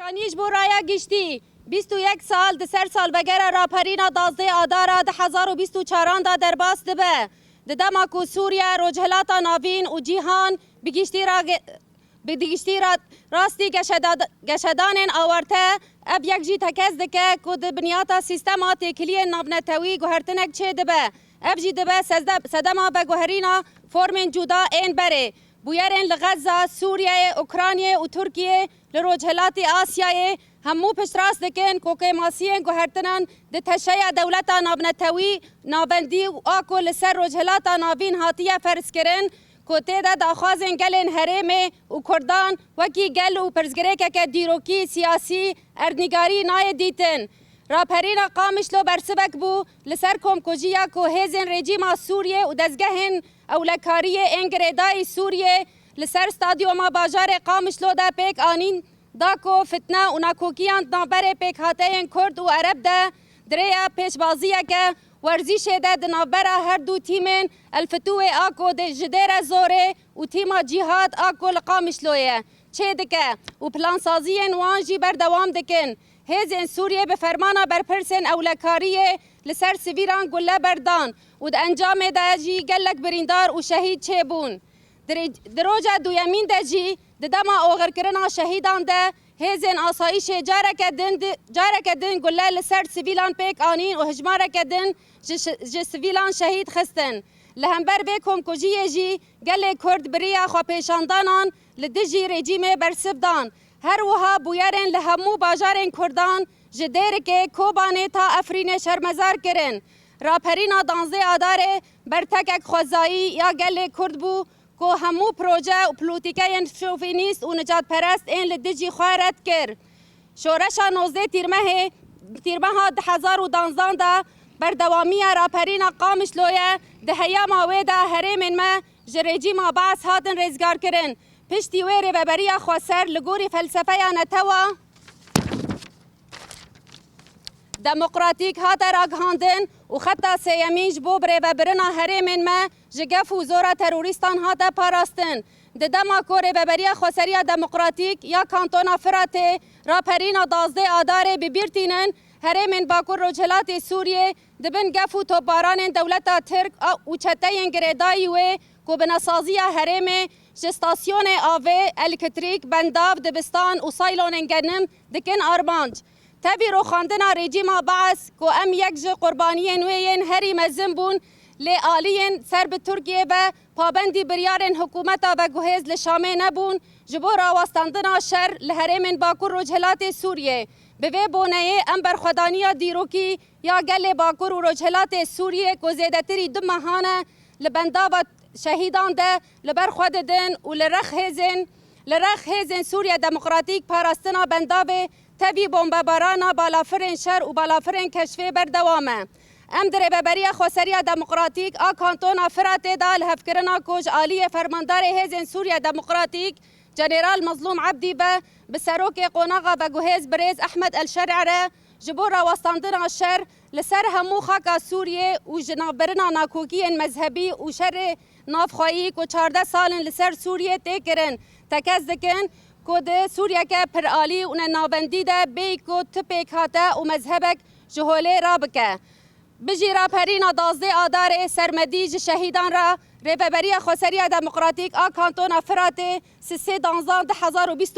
اوکرانیش بو رایا گشتی 21 سال سر سال بگر راپرینا 12 آدارا 2024 دا درباس دبه دما کو سوریا روجهلاتا ناوین و جیهان بگیشتی راستی گشدان آورته اب یک جی تکز دکه کد بنیاتا سیستما تکلیه نابنتوی گوهرتنک چه دبه اب جی دبه صدما بگوهرینا فرمین جدا این بره بویرین لغزه سوریه اوکراینیه و ترکیه لروجهلاتی آسیایه همو پشتراست دکن کوکه ماسیین گوهرتنن ده تشیع دولتا نابنتوی نابندی و آکو لسر روجهلاتا نابین هاتیه فرس کرن کوته ده داخوازن گلن حرمه و کردان وکی گل و پرزگره که دیروکی سیاسی اردنگاری نای دیتن راپرین قامش لو برسبک بو لسر کمکوجیا کو هزن رژیم سوریه و دزگهن اولکاری انگریدای سوریه لسر استادیوم باجار قامش لو ده پیک آنین داکو فتنه و ناکوکیان نابر پیک هاتین کرد و عرب ده دریا پیشبازیه که ورزش ده دنابر هر دو تیمن الفتوه آکو ده جدیر زوره و تیما جهاد آکو لقامش لویه چه دکه و پلان سازین وانجی بردوام دکن هزین سوریه به فرمانا برپرسن اولکاریه لسر سویران گله بردان و ده انجام ده جی گلک بریندار و شهید چه بون دروجه دویمین ده جی ده دما اوغر کرنا شهیدان ده هزین آسایش جارک دن گله لسر سویلان پیک آنین و هجمارک دن جه سویلان شهید خستن لهمبر بیکم کجیه جی گله کرد بریا خوا پیشاندانان لدجی رژیم برسبدان هر وها بویرن لهمو باجارن کردان جدیر که کوبانه تا افرین شرمزار کرن راپرینا 12 آداره برتکک خوزایی یا گله کرد بو که همو پروژه و پلوتیکه شوفینیست و نجات پرست این لدجی خوارد کرد. شورشا 19 تیرمه 2012 دا بردوامی راپرینا قامش لویه ده هیام آویده هرمین ما جرجیما باس هاتن رزگار کرن. پشتی ویره ببریا خواسر لگوری فلسفه یا نتوا دموکراتیک هات راگهاندن و خطا سیمینج بو بره ببرنا هرمین ما جگف و زورا تروریستان هات پاراستن ده دما کوره ببریا خواسریا دموکراتیک یا کانتونا فراته راپرینا 12 آداره ببیرتینن هرمین باکور روجهلات سوریه دبن گف و توباران دولتا ترک و چتین گریدایی و کو بناسازی هرمه جستاسیون آوه الکتریک بنداو دبستان و سایلون گنم دکن آرمانج تبی رو خاندنا رژیم بعث کو ام یک جو قربانی نوین هری مزم بون لی آلین سر به ترکیه و پابندی بریارن حکومتا و گوهز لشامه نبون جبور آواستاندنا شر لهرمن باکور روجهلات سوریه به وی بونه ام برخودانیا دیروکی یا گل باکور و روجهلات سوریه کو زیدتری دو ماهانه لبنداوت شهیدان ده لبر خود دن و لرخ هزن سوریا دموکراتیک پاراستنا بنداوه تبی بمبارانا بالافرین شر و بالافرین کشفه بردوامه ام در ببریا خوسریا دموکراتیک آ کانتونا فراته دال هفکرنا کوج آلی فرماندار هزن سوریا دموکراتیک جنرال مظلوم عبدی به سروک قوناغا و گوهز بریز احمد الشرعره جبور واستاندنا الشر لسر همو خاکا سوریه و جنابرنا ناکوکی مذهبی و شر نافخوایی کو 14 سالن لسر سوریه تکرن تکز دکن کود سوریه که پرآلی و نابندی ده بی کو تپیک هاته و مذهبک جهوله رابکه بجی را پرینا 12 آدار سرمدی شهیدان را ریببری خوسری دموکراتیک آ کانتونا فراته 3 دانزان 2025